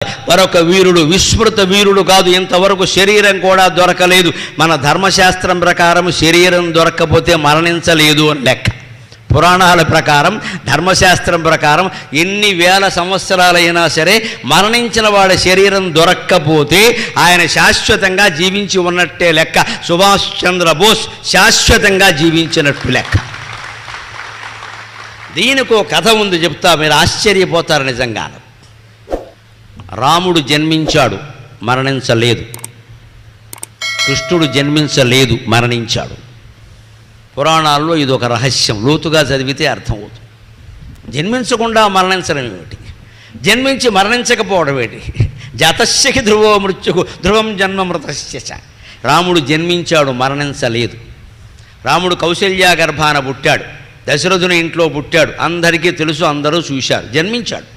మరొక వీరుడు విస్మృత వీరుడు కాదు. ఇంతవరకు శరీరం కూడా దొరకలేదు. మన ధర్మశాస్త్రం ప్రకారం శరీరం దొరక్కపోతే మరణించలేదు అని లెక్క. పురాణాల ప్రకారం, ధర్మశాస్త్రం ప్రకారం ఎన్ని వేల సంవత్సరాలైనా సరే మరణించిన వాడి శరీరం దొరక్కపోతే ఆయన శాశ్వతంగా జీవించి ఉన్నట్టే లెక్క. సుభాష్ చంద్రబోస్ శాశ్వతంగా జీవించినట్టు లెక్క. దీనికో కథ ఉంది, చెప్తా, మీరు ఆశ్చర్యపోతారు నిజంగా. రాముడు జన్మించాడు, మరణించలేదు. కృష్ణుడు జన్మించలేదు, మరణించాడు. పురాణాల్లో ఇది ఒక రహస్యం, లోతుగా చదివితే అర్థమవుతుంది. జన్మించకుండా మరణించడం ఏమిటి, జన్మించి మరణించకపోవడం ఏంటి? జాతస్యకి ధ్రువో మృత్యుకు ధ్రువం జన్మ మృతస్య. రాముడు జన్మించాడు, మరణించలేదు. రాముడు కౌసల్యా గర్భాన పుట్టాడు, దశరథుని ఇంట్లో పుట్టాడు, అందరికీ తెలుసు, అందరూ చూశారు. జన్మించాడు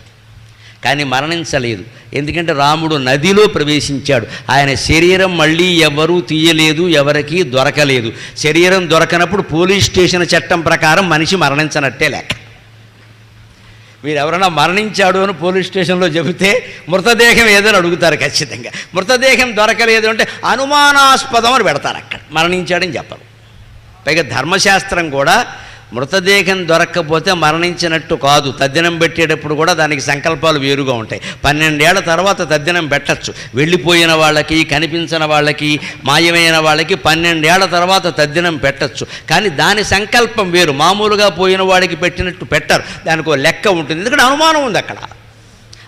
కానీ మరణించలేదు. ఎందుకంటే రాముడు నదిలో ప్రవేశించాడు. ఆయన శరీరం మళ్ళీ ఎవరూ తీయలేదు, ఎవరికీ దొరకలేదు. శరీరం దొరకనప్పుడు పోలీస్ స్టేషన్ చట్టం ప్రకారం మనిషి మరణించనట్టే లెక్క. మీరు ఎవరైనా మరణించాడు అని పోలీస్ స్టేషన్లో చెబితే మృతదేహం ఏదని అడుగుతారు ఖచ్చితంగా. మృతదేహం దొరకలేదు అంటే అనుమానాస్పదం అని పెడతారు, అక్కడ మరణించాడని చెప్పరు. పైగా ధర్మశాస్త్రం కూడా మృతదేహం దొరక్కపోతే మరణించినట్టు కాదు. తద్దినం పెట్టేటప్పుడు కూడా దానికి సంకల్పాలు వేరుగా ఉంటాయి. 12 ఏళ్ల తర్వాత తద్దినం పెట్టచ్చు. వెళ్ళిపోయిన వాళ్ళకి, కనిపించిన వాళ్ళకి, మాయమైన వాళ్ళకి 12 ఏళ్ల తర్వాత తద్దినం పెట్టచ్చు. కానీ దాని సంకల్పం వేరు. మామూలుగా పోయిన వాడికి పెట్టినట్టు పెట్టరు, దానికి ఒక లెక్క ఉంటుంది. ఎందుకంటే అనుమానం ఉంది అక్కడ.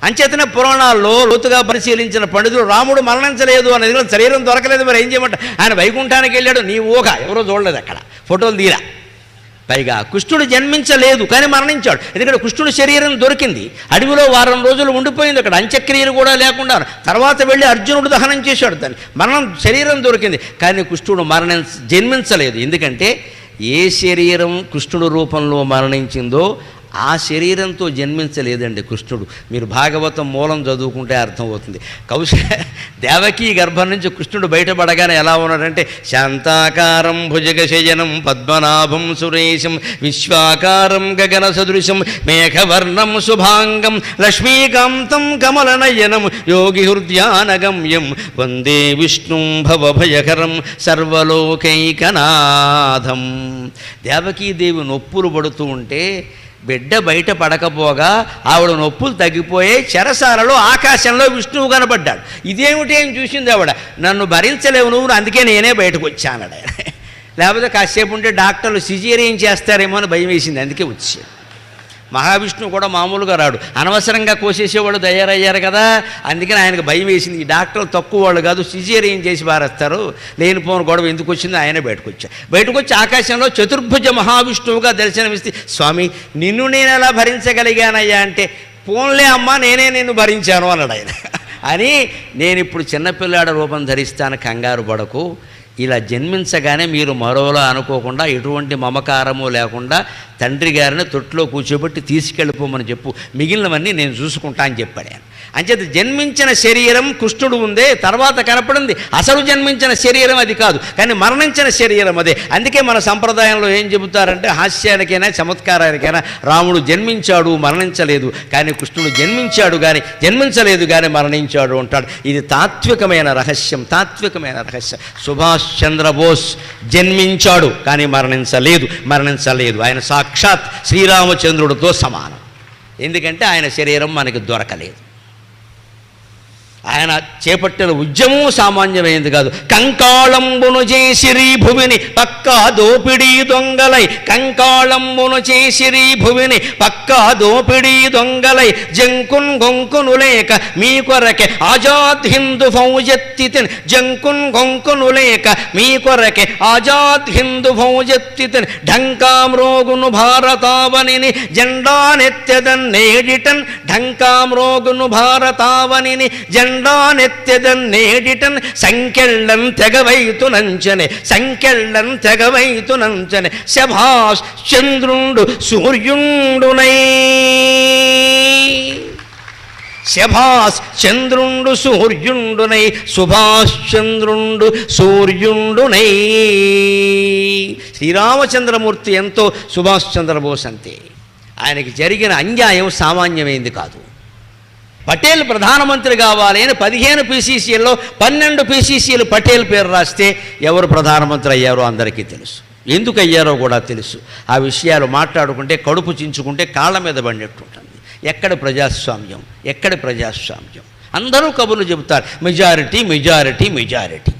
అంచేతనే పురాణాల్లో లోతుగా పరిశీలించిన పండితులు రాముడు మరణించలేదు అనేది, శరీరం దొరకలేదు, మరి ఏం చేయమంట? ఆయన వైకుంఠానికి వెళ్ళాడు, నీ ఊహ, ఎవరో చూడలేదు అక్కడ, ఫోటోలు తీరా. పైగా కృష్ణుడు జన్మించలేదు కానీ మరణించాడు. ఎందుకంటే కృష్ణుడి శరీరం దొరికింది, అడవిలో వారం రోజులు ఉండిపోయింది, అక్కడ అంత్యక్రియలు కూడా లేకుండా. తర్వాత వెళ్ళి అర్జునుడు దహనం చేశాడు దాన్ని. శరీరం దొరికింది కానీ కృష్ణుడు జన్మించలేదు. ఎందుకంటే ఏ శరీరం కృష్ణుడు రూపంలో మరణించిందో ఆ శరీరంతో జన్మించలేదండి కృష్ణుడు. మీరు భాగవతం మూలం చదువుకుంటే అర్థమవుతుంది. దేవకీ గర్భం నుంచి కృష్ణుడు బయటపడగానే ఎలా ఉన్నాడంటే, శాంతాకారం భుజగశయనం పద్మనాభం సురేశం విశ్వాకారం గగన సదృశం మేఘవర్ణం శుభాంగం లక్ష్మీకాంతం కమలనయనం యోగి హృద్యానగమ్యం వందే విష్ణుం భవభయకరం సర్వలోకైకనాథం. దేవకీదేవి నొప్పులు పడుతూ ఉంటే బిడ్డ బయట పడకపోగా ఆవిడ నొప్పులు తగ్గిపోయే చెరసాలలో ఆకాశంలో విష్ణువు కనబడ్డాడు. ఇదేమిటి ఏం చూసింది ఆవిడ, నన్ను భరించలేవు నువ్వు, అందుకే నేనే బయటకు వచ్చానడ. లేకపోతే కాసేపు ఉంటే డాక్టర్లు సిజేరియన్ చేస్తారేమో అని భయం వేసింది, అందుకే వచ్చాడు. మహావిష్ణువు కూడా మామూలుగా రాడు, అనవసరంగా కోసేసేవాళ్ళు తయారయ్యారు కదా, అందుకని ఆయనకు భయం వేసింది. ఈ డాక్టర్లు తక్కువ వాళ్ళు కాదు, సిజేరియన్ చేసి పారేస్తారు, లేనిపోని గొడవ ఎందుకు వచ్చిందో ఆయనే బయటకు వచ్చాడు. బయటకు వచ్చి ఆకాశంలో చతుర్భుజ మహావిష్ణువుగా దర్శనమిస్తే, స్వామి నిన్ను నేను ఎలా భరించగలిగానయ్యా అంటే, పోన్లే అమ్మా నేనే నిన్ను భరించాను అన్నాడు ఆయన. అని నేను ఇప్పుడు చిన్నపిల్లాడ రూపం ధరిస్తాను, కంగారు పడకు, ఇలా జన్మించగానే మీరు మరోలా అనుకోకుండా ఎటువంటి మమకారము లేకుండా తండ్రి గారిని తొట్టులో కూర్చోబెట్టి తీసుకెళ్ళిపోమని చెప్పు, మిగిలినవన్నీ నేను చూసుకుంటా అని చెప్పాడు ఆయన. అంచేత జన్మించిన శరీరం కృష్ణుడు ఉందే, తర్వాత కనపడింది అసలు జన్మించిన శరీరం అది కాదు, కానీ మరణించిన శరీరం అదే. అందుకే మన సంప్రదాయంలో ఏం చెబుతారంటే, హాస్యానికైనా చమత్కారానికైనా రాముడు జన్మించాడు మరణించలేదు, కానీ కృష్ణుడు జన్మించాడు కానీ జన్మించలేదు కానీ మరణించాడు అంటాడు. ఇది తాత్వికమైన రహస్యం, తాత్వికమైన రహస్యం. సుభాష్ చంద్రబోస్ జన్మించాడు కానీ మరణించలేదు. ఆయన సాక్షాత్ శ్రీరామచంద్రుడితో సమానం. ఎందుకంటే ఆయన శరీరం మనకి దొరకలేదు. ఆయన చేపట్టిన ఉద్యమం సామాన్యమైంది కాదు. కంకాళంబును చేసిరి భువిని పక్కా దోపిడీ దొంగలై, కంకాళంబును చేసిరి భువిని పక్కా దోపిడీ దొంగలై, జంకున్ గొంకును లేక మీ కొరకే ఆజాద్ హిందూ ఫౌజెత్తితిన్, జంకున్ గొంకును లేక మీ కొరకే ఆజాద్ హిందూ ఫౌజెత్తితిన్, ఢంకామ్రోగును భారతావనిని జెండానెత్తెదన్నేడిటన్, ఢంకామ్రోగును భారతావనిని జెండానెత్తెదన్నేడిటన్, సంకెళ్ళం తెగవైతునంచనే శభాష్ చంద్రుండు సూర్యుండునై, శభాష్ చంద్రుండు సూర్యుండునై, సుభాష్ చంద్రుండు సూర్యుండునై. శ్రీరామచంద్రమూర్తి ఎంతో, సుభాష్ చంద్రబోస్ అంతే. ఆయనకి జరిగిన అన్యాయం సామాన్యమైంది కాదు. పటేల్ ప్రధానమంత్రి కావాలి అని 15 PCCల్లో 12 PCCలు పటేల్ పేరు రాస్తే ఎవరు ప్రధానమంత్రి అయ్యారో అందరికీ తెలుసు, ఎందుకు అయ్యారో కూడా తెలుసు. ఆ విషయాలు మాట్లాడుకుంటే కడుపు చించుకుంటే కాళ్ళ మీద పడినట్టుంటుంది. ఎక్కడి ప్రజాస్వామ్యం, ఎక్కడి ప్రజాస్వామ్యం? అందరూ కబుర్లు చెబుతారు, మెజారిటీ మెజారిటీ మెజారిటీ.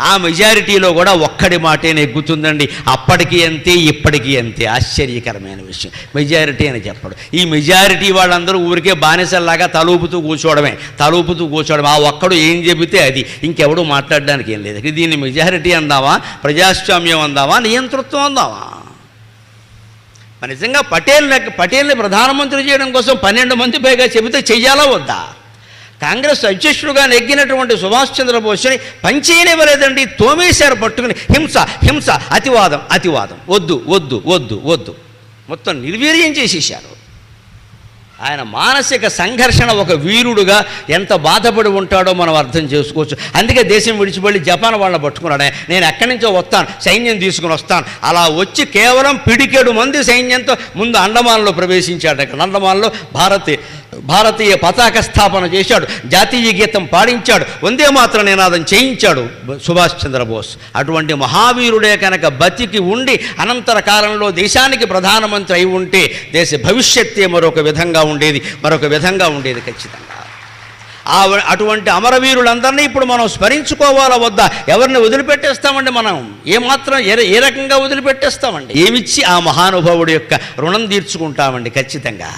ఆ మెజారిటీలో కూడా ఒక్కడి మాటే నెగ్గుతుందండి. అప్పటికి అంతే, ఇప్పటికీ అంతే. ఆశ్చర్యకరమైన విషయం. మెజారిటీ అని చెప్పడం. ఈ మెజారిటీ వాళ్ళందరూ ఊరికే బానిసల్లాగా తలూపుతూ కూర్చోవడమే. ఆ ఒక్కడు ఏం చెబితే అది, ఇంకెవడూ మాట్లాడడానికి ఏం లేదు. దీన్ని మెజారిటీ అందామా, ప్రజాస్వామ్యం అందామా, నియంతృత్వం అందామా? నిజంగా పటేల్ని ప్రధానమంత్రి చేయడం కోసం 12 మంది పైగా చెబితే చెయ్యాలా వద్దా? కాంగ్రెస్ అధ్యక్షుడుగా నెగ్గినటువంటి సుభాష్ చంద్రబోస్ని పంచేయనివ్వలేదండి. తోమేశారు పట్టుకుని. హింస హింస, అతివాదం అతివాదం, వద్దు వద్దు వద్దు వద్దు, మొత్తం నిర్వీర్యం చేసేశారు. ఆయన మానసిక సంఘర్షణ, ఒక వీరుడుగా ఎంత బాధపడి ఉంటాడో మనం అర్థం చేసుకోవచ్చు. అందుకే దేశం విడిచిపెళ్ళి జపాన్ వాళ్ళని పట్టుకున్నాడు. నేను ఎక్కడి నుంచో వస్తాను, సైన్యం తీసుకుని వస్తాను. అలా వచ్చి కేవలం పిడికెడు మంది సైన్యంతో ముందు అండమాన్లో ప్రవేశించాడు. అక్కడ అండమాన్లో భారతీయ పతాక స్థాపన చేశాడు, జాతీయ గీతం పాడించాడు, వందే మాతరం నినాదం చేయించాడు సుభాష్ చంద్రబోస్. అటువంటి మహావీరుడే కనుక బతికి ఉండి అనంతర కాలంలో దేశానికి ప్రధానమంత్రి అయి ఉంటే దేశ భవిష్యత్తే మరొక విధంగా ఉండేది ఖచ్చితంగా. అటువంటి అమరవీరులందరినీ ఇప్పుడు మనం స్మరించుకోవాలా వద్దా? ఎవరిని వదిలిపెట్టేస్తామండి? మనం ఏమాత్రం ఏ రకంగా వదిలిపెట్టేస్తామండి? ఏమిచ్చి ఆ మహానుభావుడి యొక్క రుణం తీర్చుకుంటామండి ఖచ్చితంగా.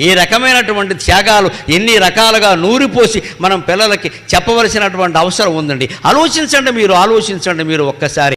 ఏ రకమైనటువంటి త్యాగాలు ఎన్ని రకాలుగా నూరిపోసి మనం పిల్లలకి చెప్పవలసినటువంటి అవసరం ఉందండి. ఆలోచించండి మీరు ఒక్కసారి.